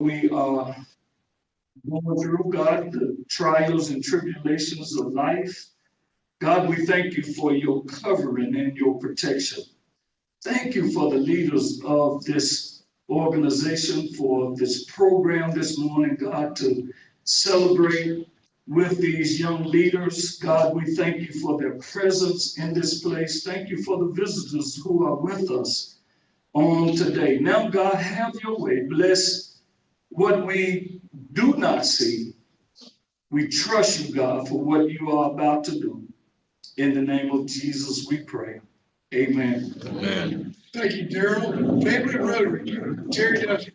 We are going through, God, the trials and tribulations of life. God, we thank you for your covering and your protection. Thank you for the leaders of this organization, for this program this morning, God, to celebrate with these young leaders. God, we thank you for their presence in this place. Thank you for the visitors who are with us on today. Now, God, have your way. Bless what we do not see. We trust you, God, for what you are about to do. In the name of Jesus, we pray. Amen. Amen. Thank you, Daryl. Family Rotary, Terry Dutton.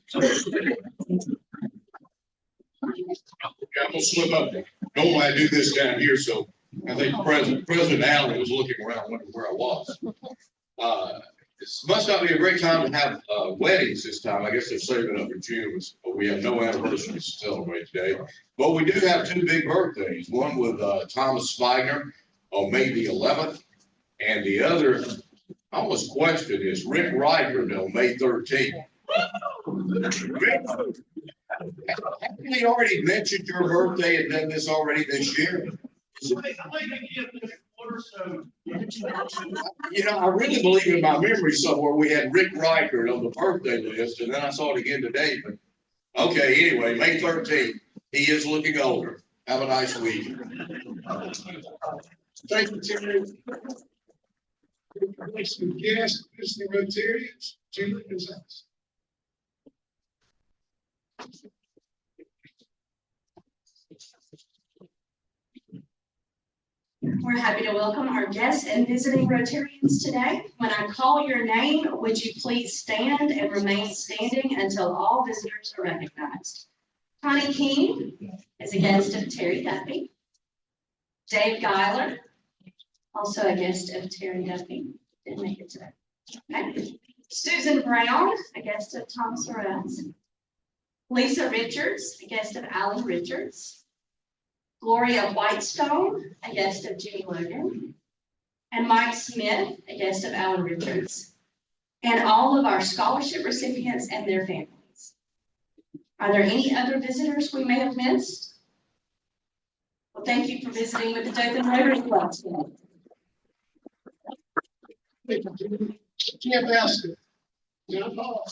Yeah, I'm gonna slip up. Normally I do this down here, so I think President Allen was looking around, wondering where I was. This must not be a great time to have weddings this time. I guess they're saving up for June, but we have no anniversaries to celebrate today. But we do have two big birthdays. One with Thomas Spigner on May the 11th, and the other, I almost question is Rick Riker on May 13th. Haven't we already mentioned your birthday and done this already this year? You know, I really believe in my memory somewhere we had Rick Riker on the birthday list, and then I saw it again today. But okay, anyway, May 13th, he is looking older. Have a nice week. Thank you, Terry. Next guest is the Rotarians, Julie Gonzalez. We're happy to welcome our guests and visiting Rotarians today. When I call your name, would you please stand and remain standing until all visitors are recognized? Connie King is a guest of Terry Duffy. Dave Geiler, also a guest of Terry Duffy, didn't make it today. Okay. Susan Brown, a guest of Thomas Rhodes. Lisa Richards, a guest of Alan Richards. Gloria Whitestone, a guest of Jimmy Logan. And Mike Smith, a guest of Alan Richards. And all of our scholarship recipients and their families. Are there any other visitors we may have missed? Well, thank you for visiting with the Dothan Rotary Club today. Can't ask it. John Paul.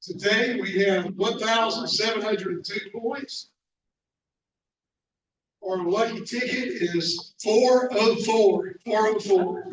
Today we have 1,702 points. Our lucky ticket is 404. 404.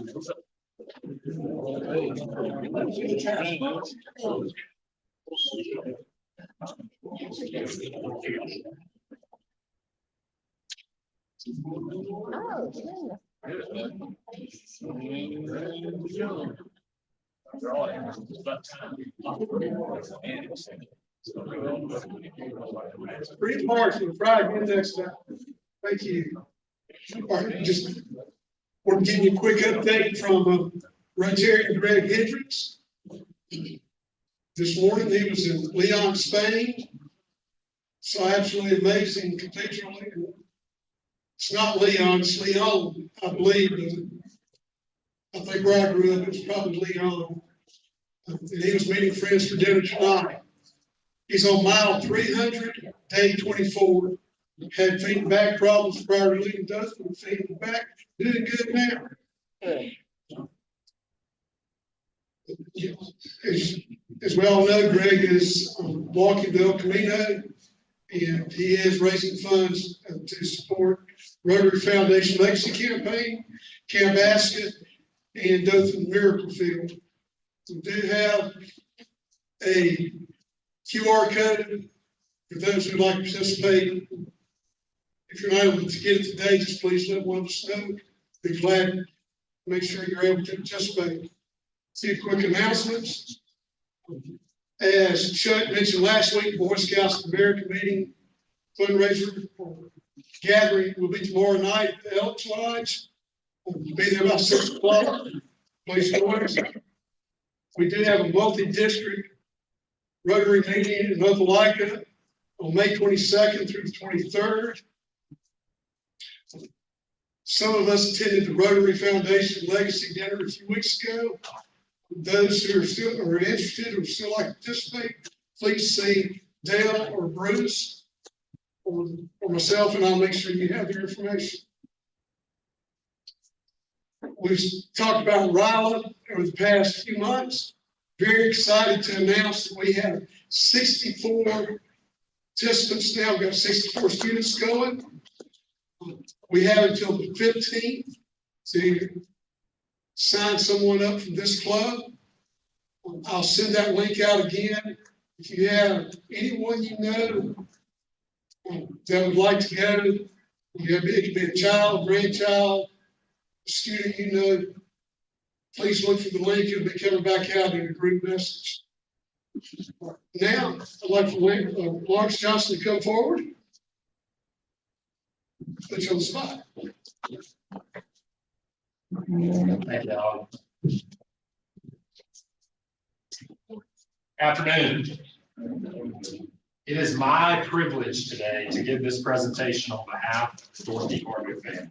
Three parts for Friday next time. Thank you. Just want to give you a quick update from Rotarian Greg Hendricks. This morning he was in Leon, Spain. So absolutely amazing cathedral. It's not Leon, it's Leon, I believe. I think where I grew up, it's probably Leon. And he was meeting friends for dinner tonight. He's on mile 300, day 24. Had feet and back problems prior to leaving Dothan, feet and back, doing good now. As we all know, Greg is walking the El Camino, and he is raising funds to support Rotary Foundation Legacy Campaign, Camp Ascot, and Dothan Miracle Field. We do have a QR code for those who would like to participate. If you're not able to get it today, just please let one of us know. Be glad to make sure you're able to participate. See a quick announcements. As Chuck mentioned last week, Boy Scouts of America meeting fundraiser for gathering will be tomorrow night at the Elks Lodge. We'll be there about 6 o'clock. Please join us. We do have a multi-district Rotary meeting in Opelika on May 22nd through the 23rd. Some of us attended the Rotary Foundation Legacy Dinner a few weeks ago. Those who are interested or still like to participate, please see Dale or Bruce or myself, and I'll make sure you have their information. We've talked about Ryla over the past few months. Very excited to announce that we have 64 participants now. We've got 64 students going. We have until the 15th to sign someone up from this club. I'll send that link out again. If you have anyone you know that would like to go, it could be a child, grandchild, a student you know, please look for the link. It'll be coming back out in a group message. Now, I'd like for Lawrence Johnson to come forward. Put you on the spot. Thank you, Alan. Afternoon. It is my privilege today to give this presentation on behalf of the Dorothy Hardwick family.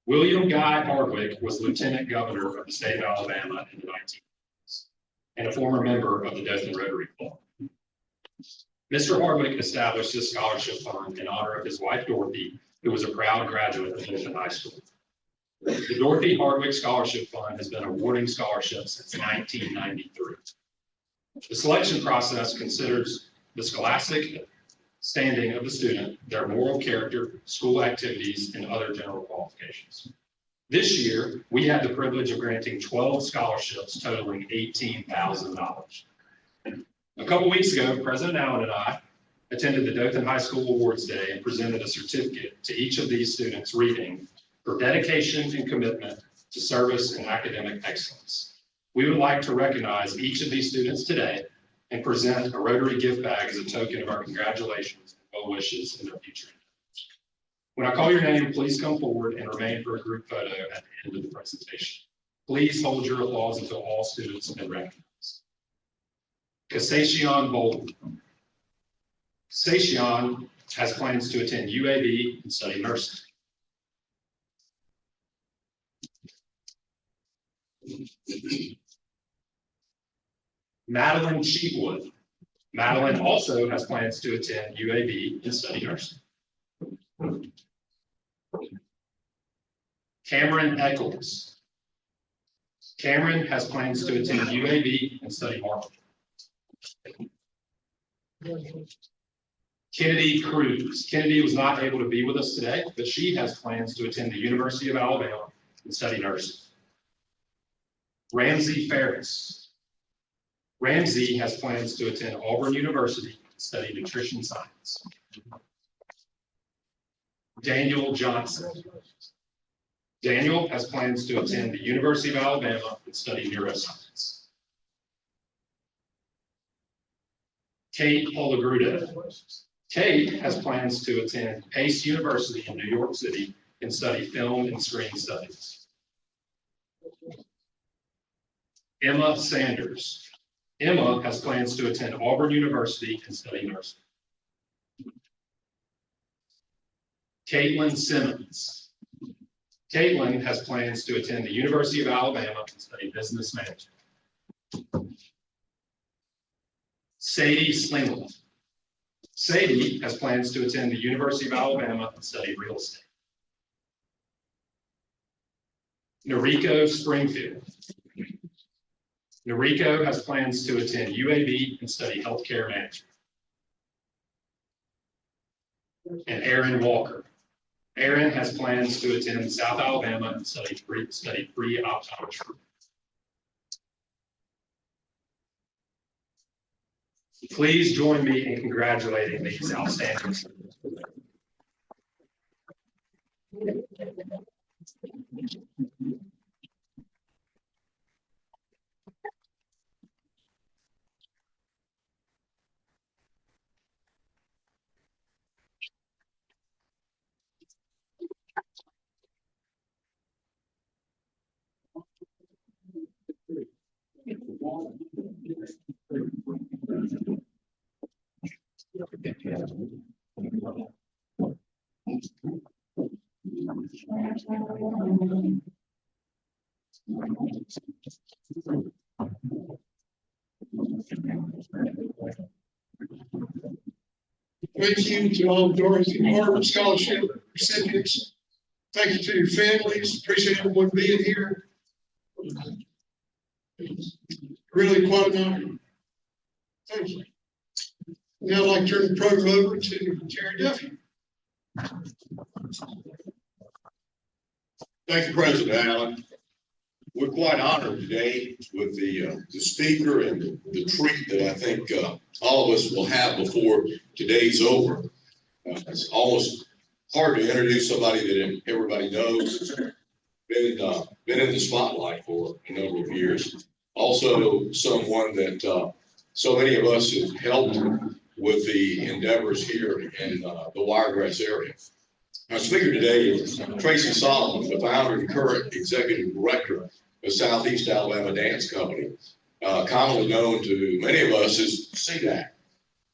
William Guy Hardwick was Lieutenant Governor of the state of Alabama in the 1980s and a former member of the Dothan Rotary Club. Mr. Hardwick established this scholarship fund in honor of his wife, Dorothy, who was a proud graduate of Dothan High School. The Dorothy Hardwick Scholarship Fund has been awarding scholarships since 1993. The selection process considers the scholastic standing of the student, their moral character, school activities, and other general qualifications. This year, we had the privilege of granting 12 scholarships totaling $18,000. A couple weeks ago, President Allen and I attended the Dothan High School Awards Day and presented a certificate to each of these students reading for dedication and commitment to service and academic excellence. We would like to recognize each of these students today and present a Rotary gift bag as a token of our congratulations and well wishes in their future. When I call your name, please come forward and remain for a group photo at the end of the presentation. Please hold your applause until all students have been recognized. Kasacion Bolden. Kasacion has plans to attend UAB and study nursing. Madeline Cheatwood. Madeline also has plans to attend UAB and study nursing. Cameron Eccles. Cameron has plans to attend UAB and study marketing. Kennedy Cruz. Kennedy was not able to be with us today, but she has plans to attend the University of Alabama and study nursing. Ramsey Ferris. Ramsey has plans to attend Auburn University and study nutrition science. Daniel Johnson. Daniel has plans to attend the University of Alabama and study neuroscience. Kate Holagrudo. Kate has plans to attend Pace University in New York City and study film and screen studies. Emma Sanders. Emma has plans to attend Auburn University and study nursing. Caitlin Simmons. Caitlin has plans to attend the University of Alabama and study business management. Sadie Slingland. Sadie has plans to attend the University of Alabama and study real estate. Noriko Springfield. Noriko has plans to attend UAB and study healthcare management. And Aaron Walker. Aaron has plans to attend South Alabama and study pre-optometry. Please join me in congratulating these outstanding students. Thank you to all Dorothy Harvard Scholarship recipients. Thank you to your families. Appreciate everyone being here. Really quite an honor. Thank you. Now I'd like to turn the program over to Terry Duffy. Thank you, President Allen. We're quite honored today with the speaker and the treat that I think all of us will have before today's over. It's almost hard to introduce somebody that everybody knows. Been in the spotlight for a number of years. Also, someone that so many of us have helped with the endeavors here in the Wiregrass area. Our speaker today is Tracy Solomon, the founder and current executive director of Southeast Alabama Dance Company, commonly known to many of us as CDAC.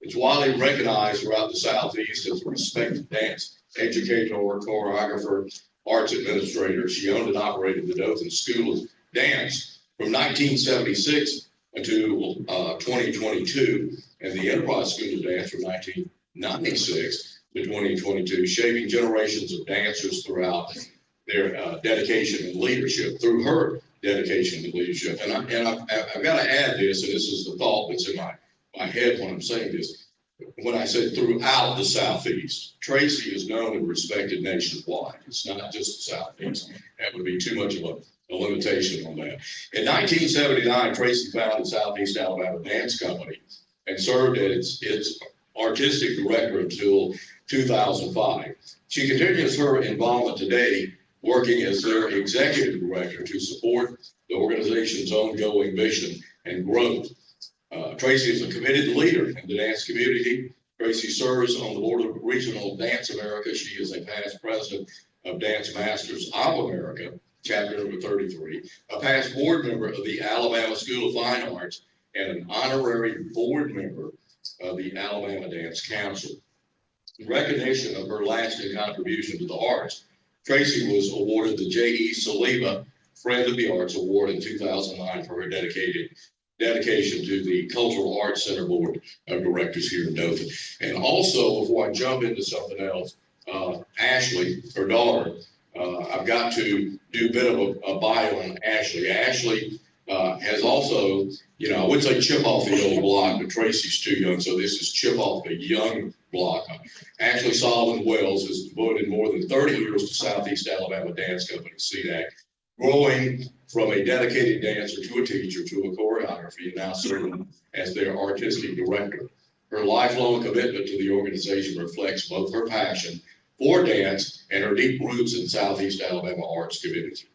It's widely recognized throughout the Southeast as a respected dance educator, choreographer, arts administrator. She owned and operated the Dothan School of Dance from 1976 until 2022, and the Enterprise School of Dance from 1996 to 2022, shaping generations of dancers throughout their dedication and leadership, through her dedication and leadership. And I've got to add this, and this is the thought that's in my head when I'm saying this. When I said throughout the Southeast, Tracy is known and respected nationwide. It's not just the Southeast. That would be too much of a limitation on that. In 1979, Tracy founded Southeast Alabama Dance Company and served as its artistic director until 2005. She continues her involvement today, working as their executive director to support the organization's ongoing mission and growth. Tracy is a committed leader in the dance community. Tracy serves on the board of Regional Dance America. She is a past president of Dance Masters of America, chapter number 33, a past board member of the Alabama School of Fine Arts, and an honorary board member of the Alabama Dance Council. In recognition of her lasting contribution to the arts, Tracy was awarded the J.E. Saliba Friend of the Arts Award in 2009 for her dedication to the Cultural Arts Center Board of Directors here in Dothan. And also, before I jump into something else, Ashlie, her daughter, I've got to do a bit of a bio on Ashlie. Ashlie has also, I would say chip off the old block, but Tracy's too young, so this is chip off the young block. Ashlie Solomon Wells has devoted more than 30 years to Southeast Alabama Dance Company, CDAC, growing from a dedicated dancer to a teacher to a choreography, and now serving as their artistic director. Her lifelong commitment to the organization reflects both her passion for dance and her deep roots in Southeast Alabama arts community.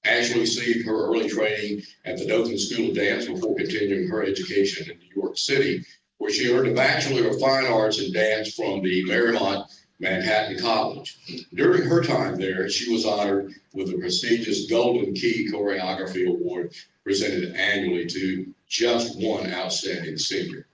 Ashlie received her early training at the Dothan School of Dance before continuing her education in New York City, where she earned a Bachelor of Fine Arts in Dance from the Marymount Manhattan College. During her time there, she was honored with the prestigious Golden Key Choreography Award presented annually to just one outstanding senior.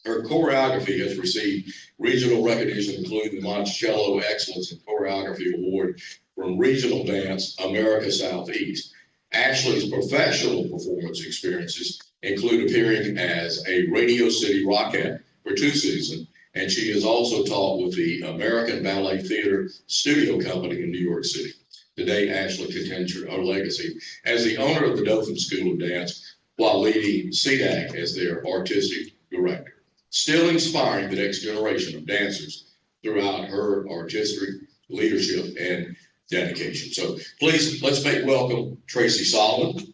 Her choreography has received regional recognition, including the Monticello Excellence in Choreography Award from Regional Dance America Southeast. Ashlie's professional performance experiences include appearing as a Radio City Rockette for 2 seasons, and she has also taught with the American Ballet Theater Studio Company in New York City. Today, Ashlie continues her legacy as the owner of the Dothan School of Dance while leading CDAC as their artistic director, still inspiring the next generation of dancers throughout her artistic leadership and dedication. So please, let's make welcome Tracy Solomon.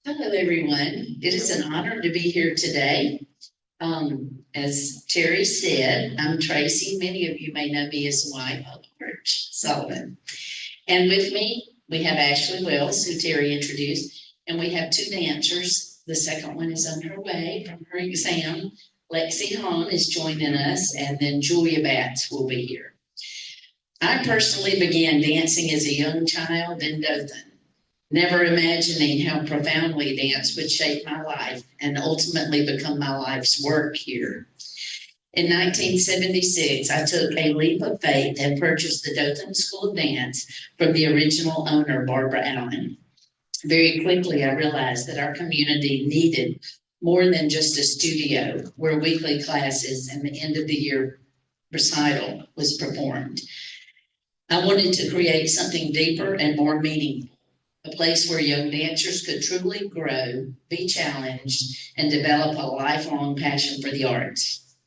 Hello, everyone. It is an honor to be here today. As Terry said, I'm Tracy. Many of you may know me as wife of Rich Sullivan. And with me, we have Ashlie Wells, who Terry introduced, and we have 2 dancers The second one is on her way from her exam. Lexi Hahn is joining us, and then Julia Batts will be here. I personally began dancing as a young child in Dothan, never imagining how profoundly dance would shape my life and ultimately become my life's work here. In 1976, I took a leap of faith and purchased the Dothan School of Dance from the original owner, Barbara Allen. Very quickly, I realized that our community needed more than just a studio where weekly classes and the end of the year recital was performed. I wanted to create something deeper and more meaningful, a place where young dancers could truly grow, be challenged, and develop a lifelong passion for the arts.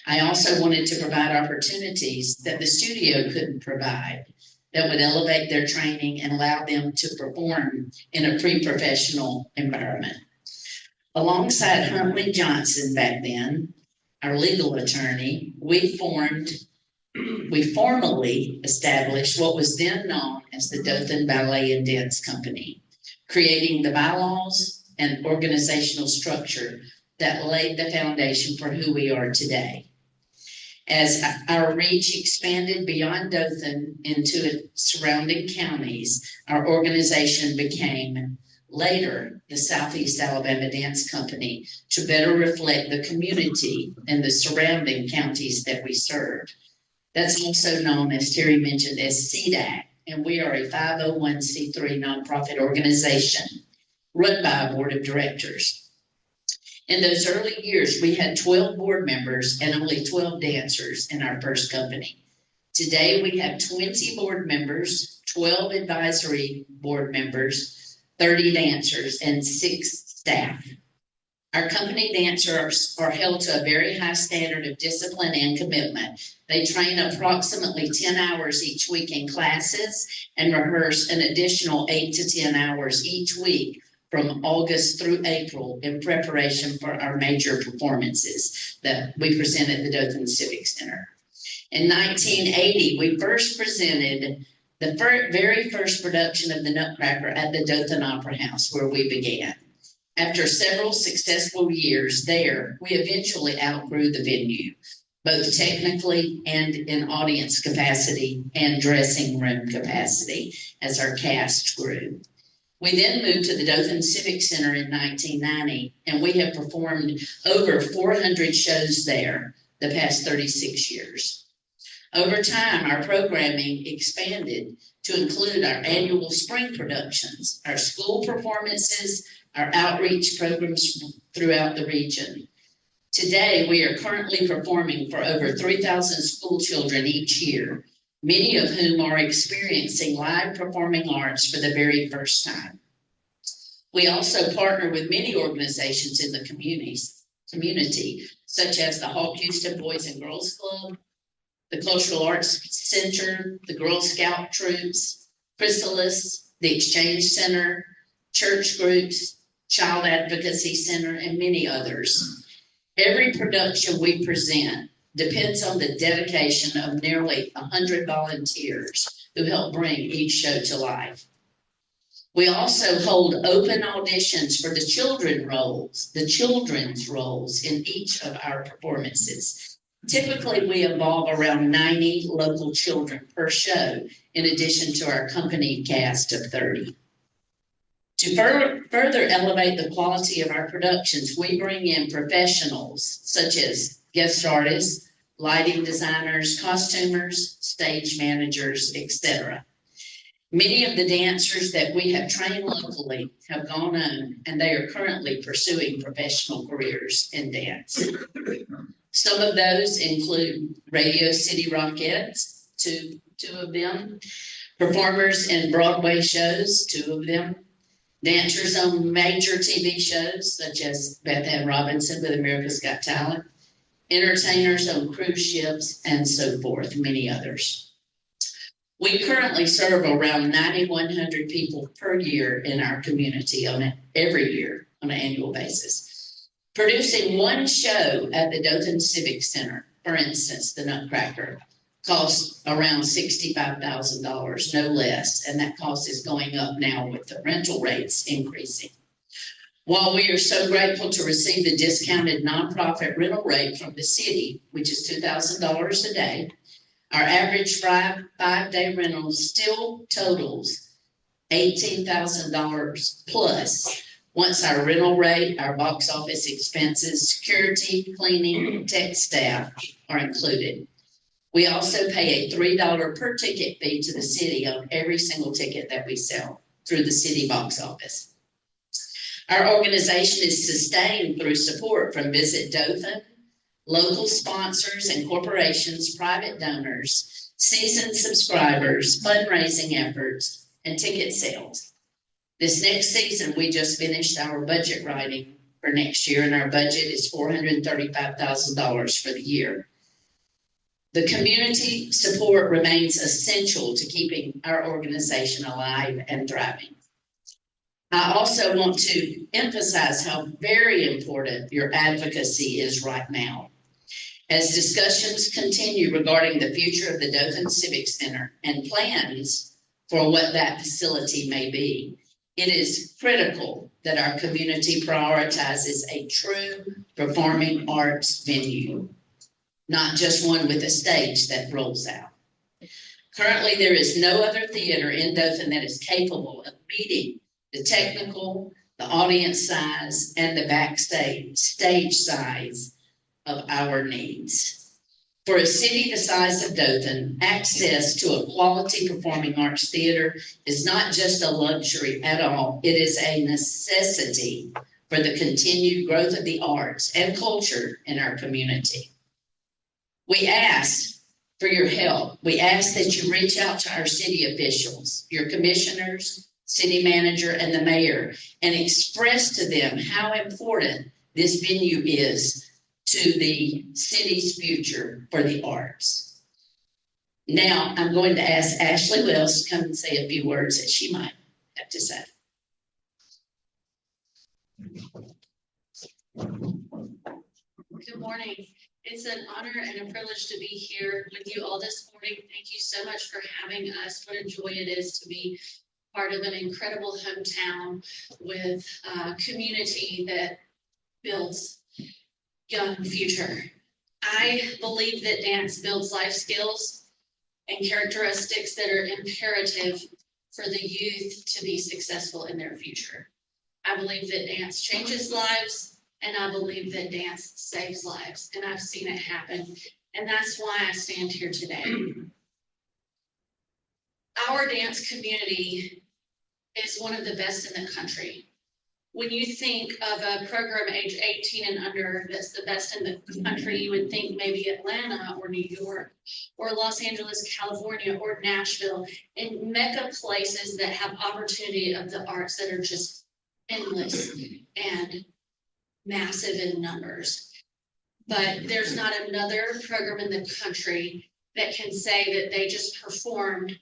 I also wanted to provide opportunities that the studio couldn't provide, that would elevate their training and allow them to perform in a pre-professional environment. Alongside Huntley Johnson back then, our legal attorney, we formally established what was then known as the Dothan Ballet and Dance Company, creating the bylaws and organizational structure that laid the foundation for who we are today. As our reach expanded beyond Dothan into surrounding counties, our organization became later the Southeast Alabama Dance Company to better reflect the community and the surrounding counties that we serve. That's also known, as Terry mentioned, as CDAC, and we are a 501c3 nonprofit organization run by a board of directors. In those early years, we had 12 board members and only 12 dancers in our first company. Today, we have 20 board members, 12 advisory board members, 30 dancers, and 6 staff. Our company dancers are held to a very high standard of discipline and commitment. They train approximately 10 hours each week in classes and rehearse an additional 8 to 10 hours each week from August through April in preparation for our major performances that we present at the Dothan Civic Center. In 1980, we first presented the very first production of the Nutcracker at the Dothan Opera House, where we began. After several successful years there, we eventually outgrew the venue, both technically and in audience capacity and dressing room capacity as our cast grew. We then moved to the Dothan Civic Center in 1990, and we have performed over 400 shows there the past 36 years. Over time, our programming expanded to include our annual spring productions, our school performances, our outreach programs throughout the region. Today, we are currently performing for over 3,000 school children each year, many of whom are experiencing live performing arts for the very first time. We also partner with many organizations in the community, such as the Hawk Houston Boys and Girls Club, the Cultural Arts Center, the Girl Scout Troops, Chrysalis, the Exchange Center, church groups, Child Advocacy Center, and many others. Every production we present depends on the dedication of nearly 100 volunteers who help bring each show to life. We also hold open auditions for the children's roles in each of our performances. Typically, we involve around 90 local children per show, in addition to our company cast of 30. To further elevate the quality of our productions, we bring in professionals such as guest artists, lighting designers, costumers, stage managers, etc. Many of the dancers that we have trained locally have gone on, and they are currently pursuing professional careers in dance. Some of those include Radio City Rockettes, two of them, performers in Broadway shows, 2 of them, dancers on major TV shows such as Beth Ann Robinson with America's Got Talent, entertainers on cruise ships, and so forth, many others. We currently serve around 9,100 people per year in our community every year on an annual basis. Producing one show at the Dothan Civic Center, for instance, the Nutcracker, costs around $65,000, no less, and that cost is going up now with the rental rates increasing. While we are so grateful to receive the discounted nonprofit rental rate from the city, which is $2,000 a day, our average five-day rental still totals $18,000 plus once our rental rate, our box office expenses, security, cleaning, tech staff are included. We also pay a $3 per ticket fee to the city on every single ticket that we sell through the city box office. Our organization is sustained through support from Visit Dothan, local sponsors and corporations, private donors, seasoned subscribers, fundraising efforts, and ticket sales. This next season, we just finished our budget writing for next year, and our budget is $435,000 for the year. The community support remains essential to keeping our organization alive and thriving. I also want to emphasize how very important your advocacy is right now. As discussions continue regarding the future of the Dothan Civic Center and plans for what that facility may be, it is critical that our community prioritizes a true performing arts venue, not just one with a stage that rolls out. Currently, there is no other theater in Dothan that is capable of meeting the technical, the audience size, and the backstage stage size of our needs. For a city the size of Dothan, access to a quality performing arts theater is not just a luxury at all. It is a necessity for the continued growth of the arts and culture in our community. We ask for your help. We ask that you reach out to our city officials, your commissioners, city manager, and the mayor, and express to them how important this venue is to the city's future for the arts. Now, I'm going to ask Ashlie Wells to come and say a few words that she might have to say. Good morning. It's an honor and a privilege to be here with you all this morning. Thank you so much for having us. What a joy it is to be part of an incredible hometown with a community that builds young future. I believe that dance builds life skills and characteristics that are imperative for the youth to be successful in their future. I believe that dance changes lives, and I believe that dance saves lives, and I've seen it happen, and that's why I stand here today. Our dance community is one of the best in the country. When you think of a program age 18 and under that's the best in the country, you would think maybe Atlanta or New York or Los Angeles, California, or Nashville, and mecca places that have opportunity of the arts that are just endless and massive in numbers. But there's not another program in the country that can say that they just performed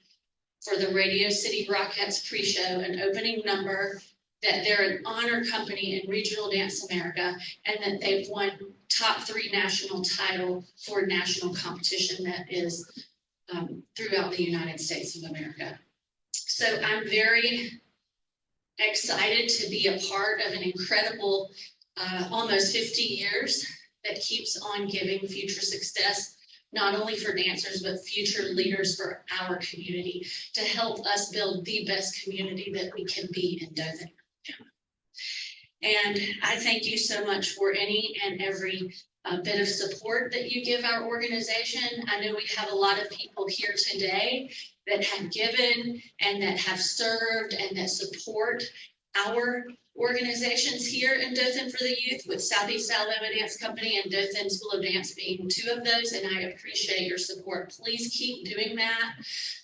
for the Radio City Rockettes pre-show an opening number, that they're an honor company in Regional Dance America, and that they've won top 3 national title for national competition that is throughout the United States of America. So I'm very excited to be a part of an incredible almost 50 years that keeps on giving future success, not only for dancers, but future leaders for our community, to help us build the best community that we can be in Dothan. And I thank you so much for any and every bit of support that you give our organization. I know we have a lot of people here today that have given and that have served and that support our organizations here in Dothan for the Youth, with Southeast Alabama Dance Company and Dothan School of Dance being 2 of those, and I appreciate your support. Please keep doing that.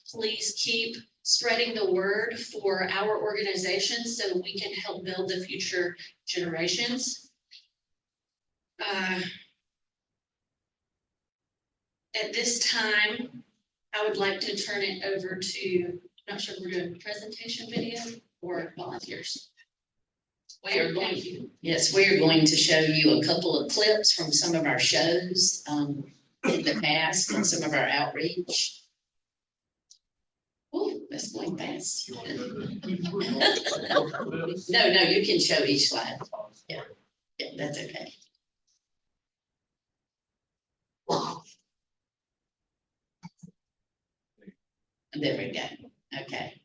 Please keep spreading the word for our organization so we can help build the future generations. At this time, I would like to turn it over to, I'm not sure if we're doing a presentation video or volunteers. We are going to show you a couple of clips from some of our shows in the past and some of our outreach. Ooh, let's That's going fast. No, you can show each slide. Yeah, that's okay. There we go. Okay.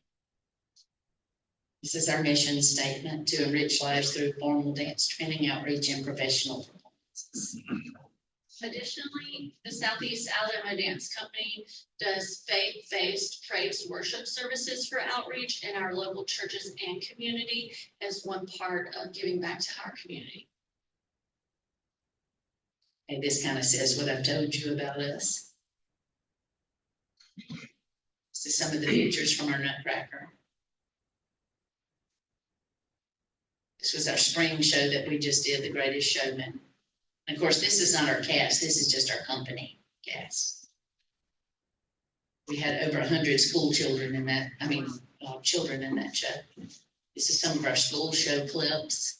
This is our mission statement: to enrich lives through formal dance training, outreach, and professional performances. Additionally, the Southeast Alabama Dance Company does faith-based praise worship services for outreach in our local churches and community as one part of giving back to our community. And this kind of says what I've told you about us. This is some of the pictures from our Nutcracker. This was our spring show that we just did, The Greatest Showman. And of course, this is not our cast. This is just our company cast. We had over 100 school children in that, children in that show. This is some of our school show clips.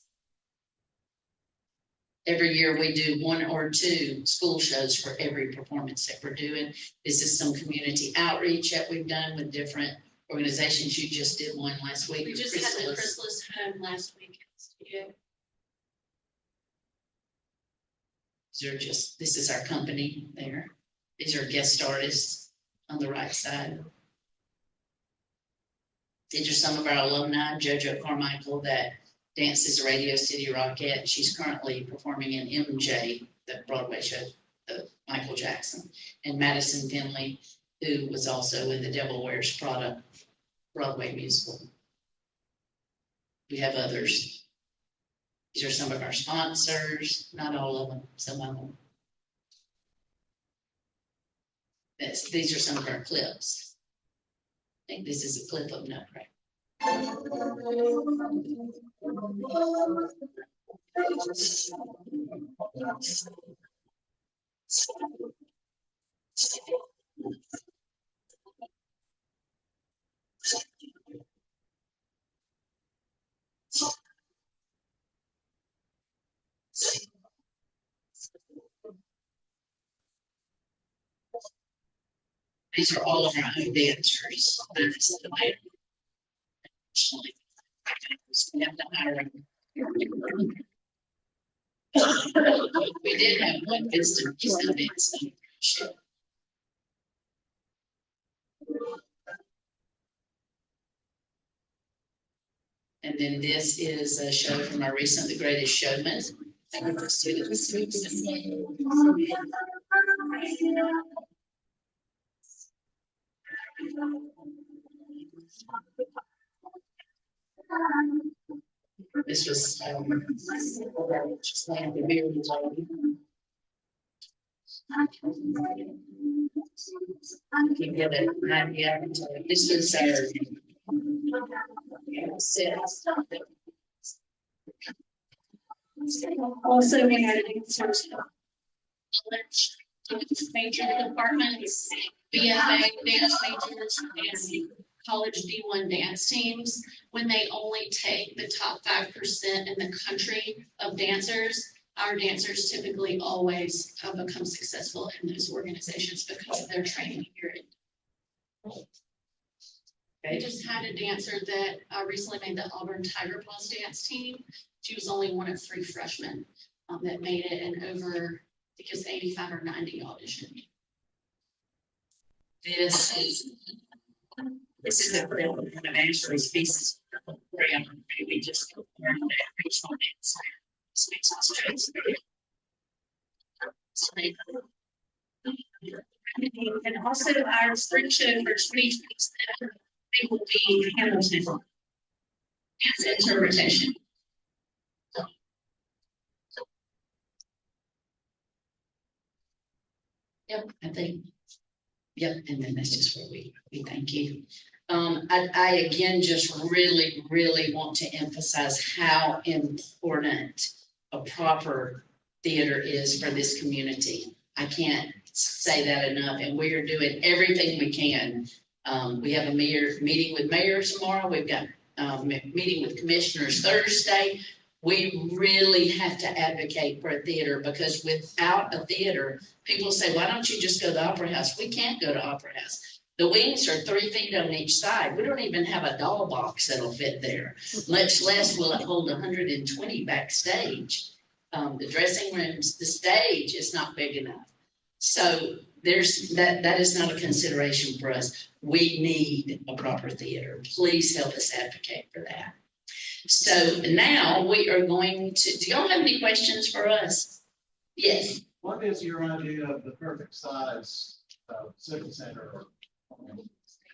Every year we do 1 or 2 school shows for every performance that we're doing. This is some community outreach that we've done with different organizations. You just did one last week. We just had the Chrysalis home last week. Yeah. This is our company there. These are guest artists on the right side. These are some of our alumni. JoJo Carmichael, that dances Radio City Rockette. She's currently performing in MJ, the Broadway show, Michael Jackson. And Madison Finley, who was also in The Devil Wears Prada Broadway musical. We have others. These are some of our sponsors, not all of them, some of them. These are some of our clips. I think this is a clip of Nutcracker. These are all of our own dancers. We have to hire them. We did have one visitor. He's not dancing. And then this is a show from our recent The Greatest Showman. This was just like the beer was on. You get it, not yet. This was our Also, we had major departments, BFA, dance majors, and college D1 dance teams. When they only take the top 5% in the country of dancers, our dancers typically always become successful in those organizations because of their training here. We just had a dancer that recently made the Auburn Tiger Paws dance team. She was only one of 3 freshmen that made it, and over, because 85 or 90 auditioned. This is a real one of Ashley's pieces. We just learned that regional dance. And also our spring show for 2027, they will be Hamilton. Dance interpretation. Yep, I think. Yep, and then that's just where we thank you. I again just really want to emphasize how important a proper theater is for this community. I can't say that enough, and we are doing everything we can. We have a meeting with mayors tomorrow. We've got meeting with commissioners Thursday. We really have to advocate for a theater, because without a theater, people say, why don't you just go to the Opera House? We can't go to Opera House. The wings are 3 feet on each side. We don't even have a doll box that'll fit there, much less will it hold 120 backstage. The dressing rooms, the stage is not big enough. So that is not a consideration for us. We need a proper theater. Please help us advocate for that. So now we are going to, do y'all have any questions for us? Yes. What is your idea of the perfect size civic center?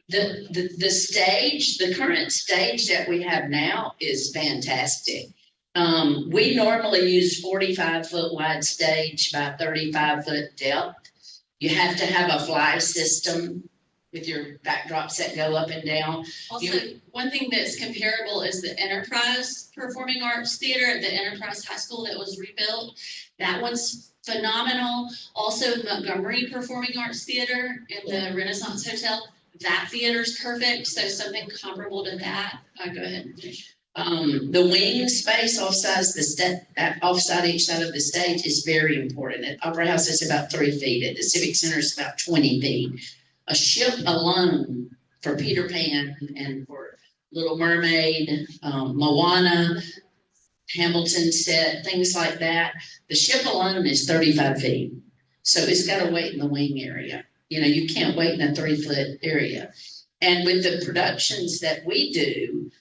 The stage, the current stage that we have now is fantastic. We normally use 45-foot wide stage by 35-foot depth. You have to have a fly system with your backdrops that go up and down. Also, one thing that's comparable is the Enterprise Performing Arts Theater at the Enterprise High School that was rebuilt. That one's phenomenal. Also, Montgomery Performing Arts Theater in the Renaissance Hotel. That theater's perfect. So something comparable to that. Go ahead. The wing space offside each side of the stage is very important. At Opera House, it's about 3 feet. At the Civic Center, it's about 20 feet. A ship alone for Peter Pan and for Little Mermaid, Moana, Hamilton set, things like that. The ship alone is 35 feet. So it's got to wait in the wing area. You know, you can't wait in a 3-foot area. And with the productions that we do,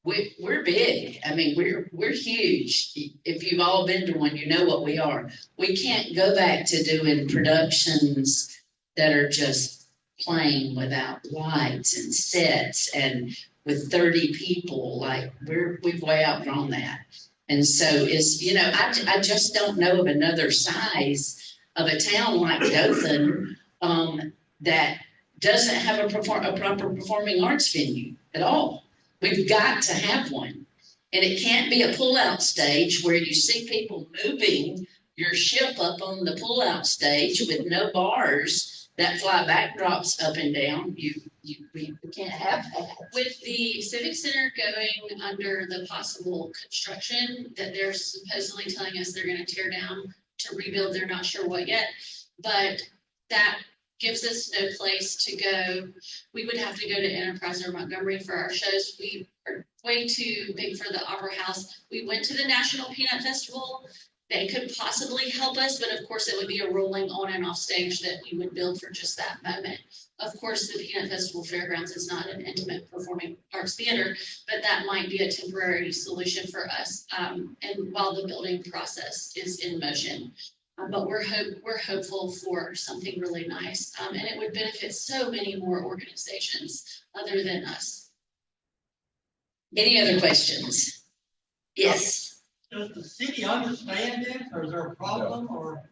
we're big. I mean, we're huge. If you've all been to one, you know what we are. We can't go back to doing productions that are just plain without lights and sets and with 30 people. Like we've way outgrown that. And so it's, you know, I just don't know of another size of a town like Dothan that doesn't have a proper performing arts venue at all. We've got to have one. And it can't be a pull-out stage where you see people moving your ship up on the pull-out stage with no bars that fly backdrops up and down. We can't have that. With the Civic Center going under the possible construction that they're supposedly telling us they're going to tear down to rebuild, they're not sure what yet, but that gives us no place to go. We would have to go to Enterprise or Montgomery for our shows. We are way too big for the Opera House. We went to the National Peanut Festival. They could possibly help us, but of course it would be a rolling on and off stage that we would build for just that moment. Of course, the Peanut Festival Fairgrounds is not an intimate performing arts theater, but that might be a temporary solution for us. And while the building process is in motion. But we're hopeful for something really nice, and it would benefit so many more organizations other than us. Any other questions? Yes. Does the city understand this, or is there a problem, or?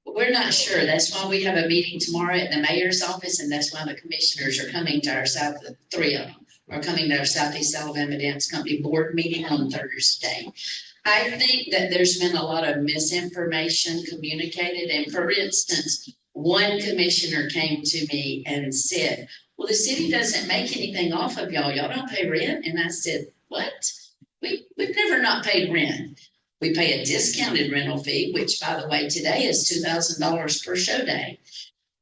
We're not sure. That's why we have a meeting tomorrow at the mayor's office, and that's why the commissioners are coming to our the 3 of them are coming to our Southeast Alabama Dance Company board meeting on Thursday. I think that there's been a lot of misinformation communicated. And for instance, one commissioner came to me and said, well, the city doesn't make anything off of y'all. Y'all don't pay rent. And I said, what? We've never not paid rent. We pay a discounted rental fee, which by the way, today is $2,000 per show day.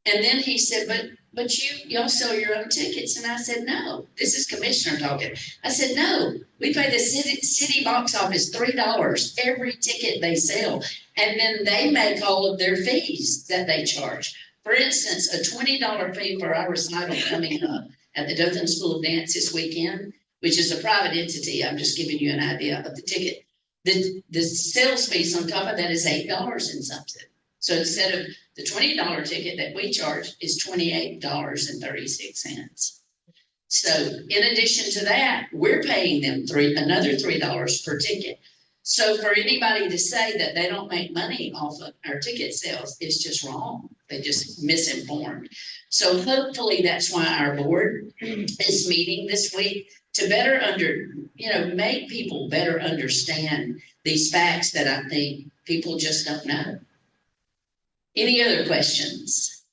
And then he said, but y'all sell your own tickets. And I said, no, this is commissioner talking. I said, no, we pay the city box office $3 every ticket they sell. And then they make all of their fees that they charge. For instance, a $20 fee for our recital coming up at the Dothan School of Dance this weekend, which is a private entity. I'm just giving you an idea of the ticket. The sales fees on top of that is $8 and something. So instead of the $20 ticket that we charge is $28.36. So in addition to that, we're paying them another $3 per ticket. So for anybody to say that they don't make money off of our ticket sales is just wrong. They just misinformed. So hopefully that's why our board is meeting this week to better make people better understand these facts that I think people just don't know. Any other questions?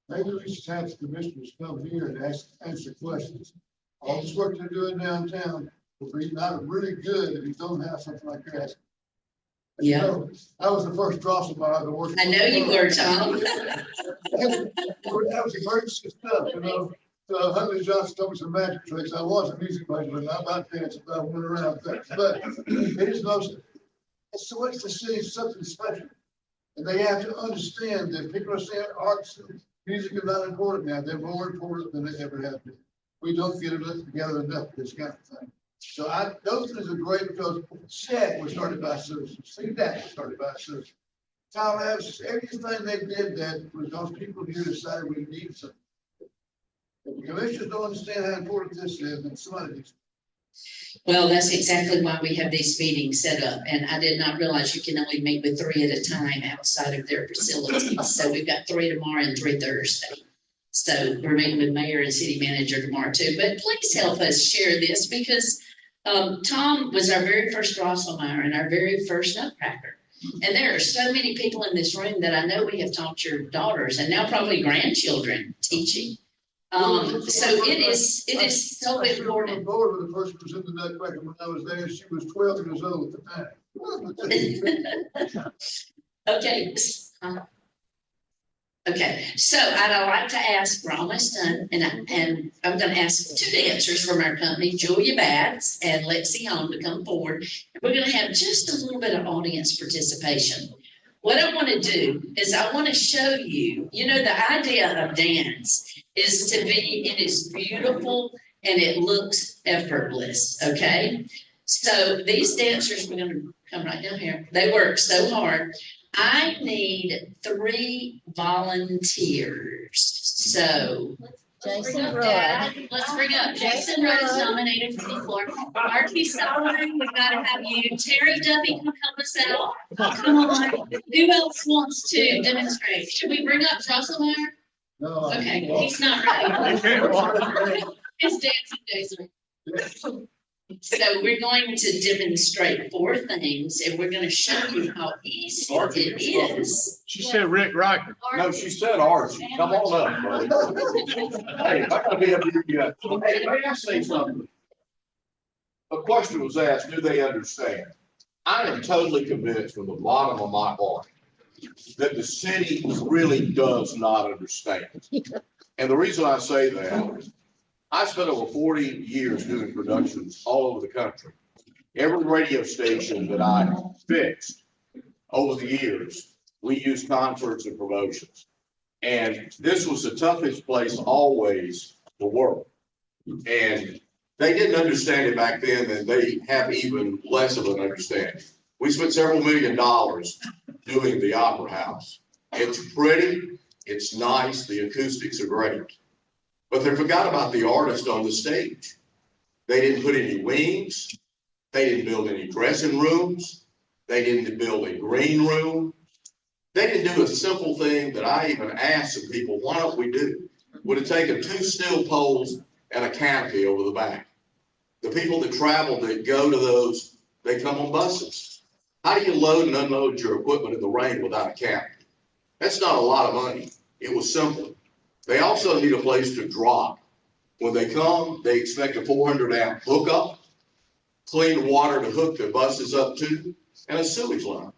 Maybe we should have the commissioners come here and answer questions. All this work they're doing downtown will be not really good if you don't have something like that. Yeah, I was the first Drosselmeyer that worked. I know you were, Tom. That was emergency stuff, you know. So Huntley Johnson told me some magic tricks. I was a music major, but not about dancing, but I went around things. But it is most, it's so much to see, it's something special. And they have to understand that people are saying arts and music are not important now. They're more important than they ever have been. We don't get it together enough for this kind of thing. So those things are great because SAG was started by citizens. CDAC was started by citizens. Tom Evans, everything they did that was those people here decided we need something. If the commissioners don't understand how important this is, then somebody needs. Well, that's exactly why we have these meetings set up, and I did not realize you can only meet with 3 at a time outside of their facilities. So we've got 3 tomorrow and 3 Thursday. So we're meeting with mayor and city manager tomorrow too, but please help us share this because Tom was our very first Drosselmeyer and our very first Nutcracker. And there are so many people in this room that I know we have taught your daughters and now probably grandchildren teaching. So it is so important. Board when the person was in the Nutcracker when I was there, she was 12 years old at the time. Okay. Okay, so I'd like to ask, we're almost done, and I'm going to ask 2 dancers from our company, Julia Batts and Lexi Home, to come forward. And we're going to have just a little bit of audience participation. What I want to do is I want to show you, you know, the idea of dance is to be, it is beautiful and it looks effortless, okay? So these dancers, we're going to come right down here. They work so hard. I need 3 volunteers. So Let's bring up Jason Rhodes nominated for the floor. Archie Solomon, we've got to have you. Terry Duffy, come help us out. Come on. Who else wants to demonstrate? Should we bring up Drosselmeyer? No. Okay, he's not ready. It's dancing days. So we're going to demonstrate 4 things and we're going to show you how easy it is. She said Rick Riker. No, she said Archie. Come on up, buddy. Hey, if I'm gonna be up here, yeah. Hey, may I say something? A question was asked, do they understand? I am totally convinced from the bottom of my heart that the city really does not understand. And the reason I say that, I spent over 40 years doing productions all over the country. Every radio station that I fixed over the years, we used concerts and promotions. And this was the toughest place always to work. And they didn't understand it back then, and they have even less of an understanding. We spent several $1 million doing the Opera House. It's pretty, it's nice, the acoustics are great. But they forgot about the artist on the stage. They didn't put any wings. They didn't build any dressing rooms. They didn't build a green room. They didn't do a simple thing that I even asked some people, why don't we do? Would have taken 2 steel poles and a canopy over the back. The people that travel, that go to those, they come on buses. How do you load and unload your equipment in the rain without a canopy? That's not a lot of money. It was simple. They also need a place to drop. When they come, they expect a 400 amp hookup, clean water to hook their buses up to, and a sewage line.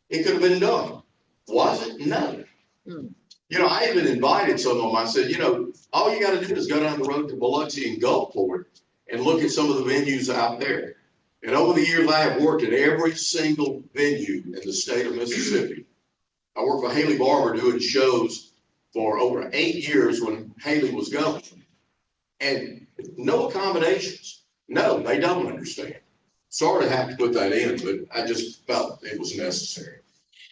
It could have been done. Was it? No. You know, I even invited some of them. I said, you know, all you got to do is go down the road to Biloxi and Gulfport and look at some of the venues out there. And over the years, I have worked at every single venue in the state of Mississippi. I worked for Haley Barber doing shows for over 8 years when Haley was going. And no accommodations. No, they don't understand. Sorry to have to put that in, but I just felt it was necessary.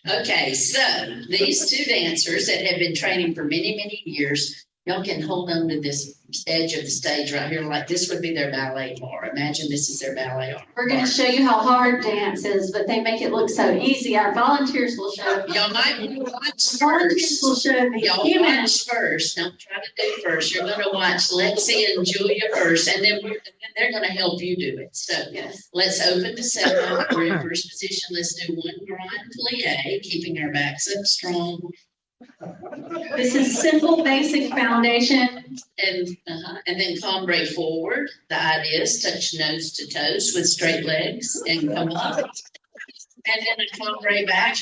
Okay, so these 2 dancers that have been training for many, many years, y'all can hold on to this edge of the stage right here, like this would be their ballet bar. Imagine this is their ballet bar. We're going to show you how hard dance is, but they make it look so easy. Our volunteers will show you. Y'all might watch Volunteers will first. show you. Y'all watch first. Don't try to do first. You're going to watch Lexi and Julia first, and then they're going to help you do it. So Yes. let's open the set up. We're in first position. Let's do 1 grand plie, keeping our backs up strong. This is simple, basic foundation. And then combre forward. The idea is touch nose to toes with straight legs and come up. And then a cobra back.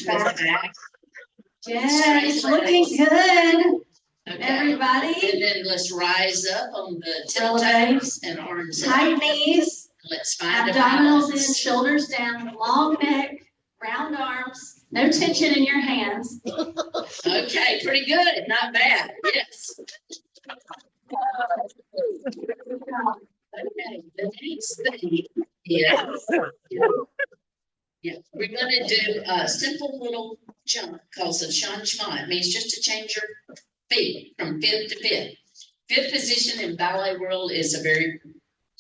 Yes, looking good, Okay. everybody. And then let's rise up on the Releve. tiptoes and arms up. Tight knees, Let's find a abdominals in, balance. shoulders down, long neck, round arms, no tension in your hands. Okay, pretty good, not bad, yes. Okay, the next thing, yeah. Yeah, we're gonna do a simple little jump called the changement. It means just to change your feet from fifth to fifth. Fifth position in ballet world is a very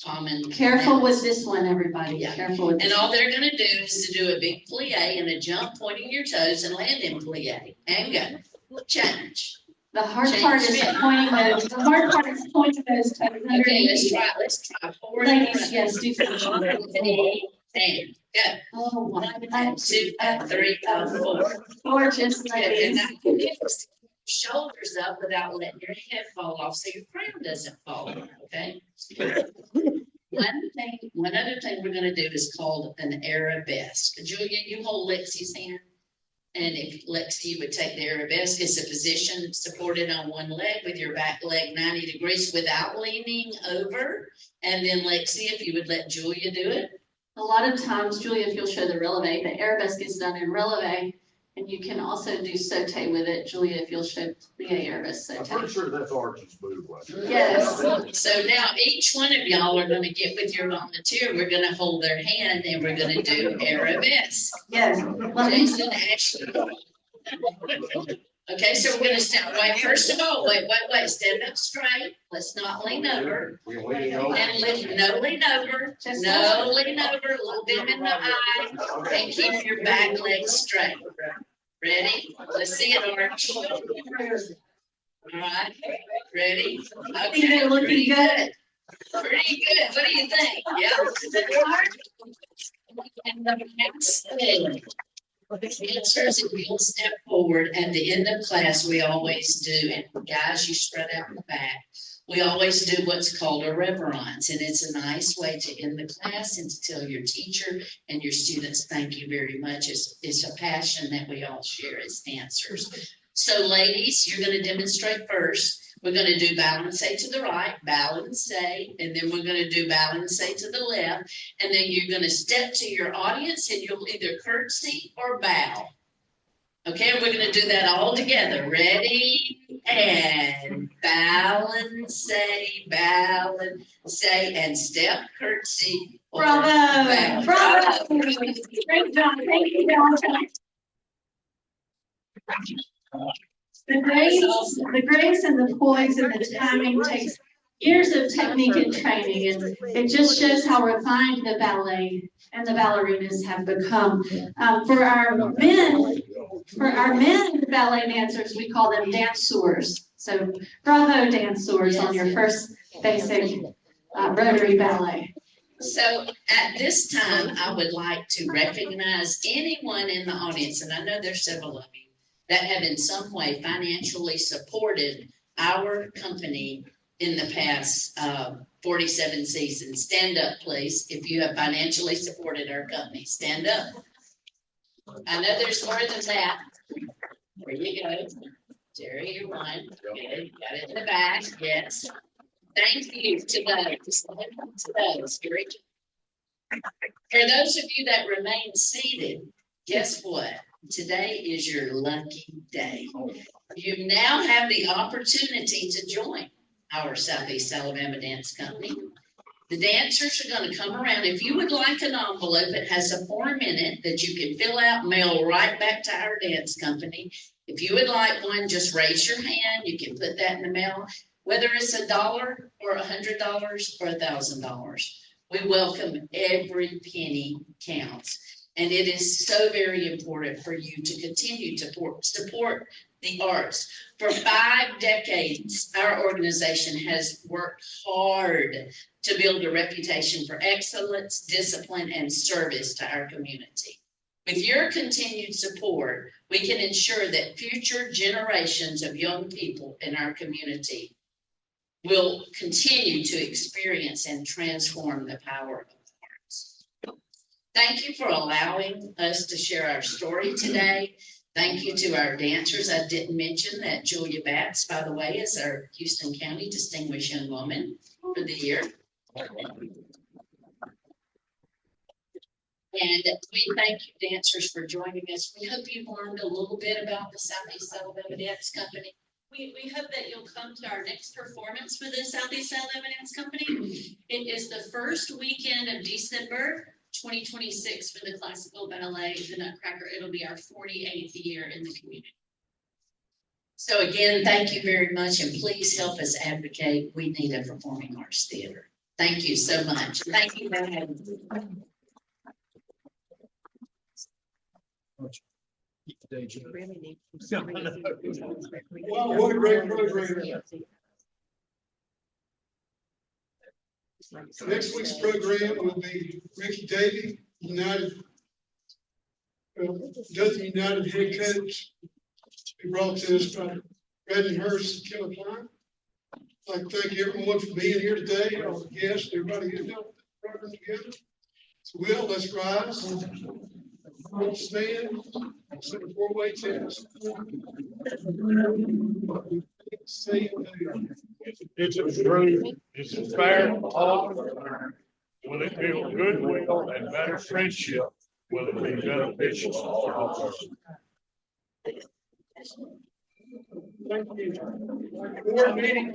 common. Careful with this one, everybody. Yeah. Careful with And this. all they're gonna do is to do a big plie and a jump, pointing your toes and land in plie and go. Change. The hard part is pointing those, the hard part is pointing those toes Okay, underneath. let's try. Forward. Ladies, yes, do something. And go. Oh, 1, 2, 3, 4. Gorgeous And ladies. now you lift shoulders up without letting your head fall off, so your crown doesn't fall off, okay? One other thing we're gonna do is called an arabesque. Julia, you hold Lexi's hand. And if Lexi would take the arabesque, it's a position supported on one leg with your back leg 90 degrees without leaning over. And then Lexi, if you would let Julia do it. A lot of times, Julia, if you'll show the releve, the arabesque is done in releve, and you can also do saute with it. Julia, if you'll show plie arabesque I'm saute. pretty sure that's Archie's move. Yes. So now each one of y'all are gonna get with your volunteer. We're gonna hold their hand and we're gonna do arabesque. Yes. Let me, Jason, Ashlie. Okay, so we're gonna stand, first of all, wait, stand up straight. Let's not lean over. And no lean over, no lean over, look them in the eye, and keep your back leg straight. Ready? Let's see it, Arch. All right, ready? I think they're looking good. Pretty good. What do you think? Yeah. And the next thing. Answers, if you'll step forward at the end of class, we always do, and guys, you spread out in the back. We always do what's called a reverence, and it's a nice way to end the class and to tell your teacher and your students, thank you very much. It's a passion that we all share as dancers. So ladies, you're gonna demonstrate first. We're gonna do balance to the right, balance, and then we're gonna do balance to the left. And then you're gonna step to your audience and you'll either curtsy or bow. Okay, we're gonna do that all together. Ready? And balance, and step, curtsy. Or Bravo. bow. Bravo. Great job. Thank you, Valentine. The grace and the poise and the timing takes years of technique and training, and it just shows how refined the ballet and the ballerinas have become. For our men ballet dancers, we call them danseurs. So bravo, danseurs, on your first basic Rotary ballet. So at this time, I would like to recognize anyone in the audience, and I know there's several of you, that have in some way financially supported our company in the past 47 seasons. Stand up, please, if you have financially supported our company. Stand up. I know there's more than that. There you go. Jerry, you're one. Okay, got it in the back. Yes. Thank you to those. Very good. For those of you that remain seated, guess what? Today is your lucky day. You now have the opportunity to join our Southeast Alabama Dance Company. The dancers are going to come around. If you would like an envelope, it has a form in it that you can fill out, mail right back to our dance company. If you would like one, just raise your hand. You can put that in the mail, whether it's $1 or $100 or $1,000. We welcome every penny counts. And it is so very important for you to continue to support the arts. For 5 decades, our organization has worked hard to build a reputation for excellence, discipline, and service to our community. With your continued support, we can ensure that future generations of young people in our community will continue to experience and transform the power of the arts. Thank you for allowing us to share our story today. Thank you to our dancers. I didn't mention that Julia Batts, by the way, is our Houston County Distinguished Young Woman for the year. And we thank you, dancers, for joining us. We hope you've learned a little bit about the Southeast Alabama Dance Company. We hope that you'll come to our next performance for the Southeast Alabama Dance Company. It is the first weekend of December 2026 for the Classical Ballet, the Nutcracker. It'll be our 48th year in the community. So again, thank you very much, and please help us advocate. We need a performing arts theater. Thank you so much. Thank you for having me. Wow, what a great program. Next week's program will be Ricky Davey, Dothan United head coach. He brought to us by Brandon Hurst and Kelly Klein. I'd like to thank everyone for being here today, our guests, everybody who helped the program together. So Will, let's rise. Let's stand. So the four-way test. It's a true, it's a fair talk. Will it build goodwill and better friendship? Will it be beneficial for all parties? Thank you. Board meeting.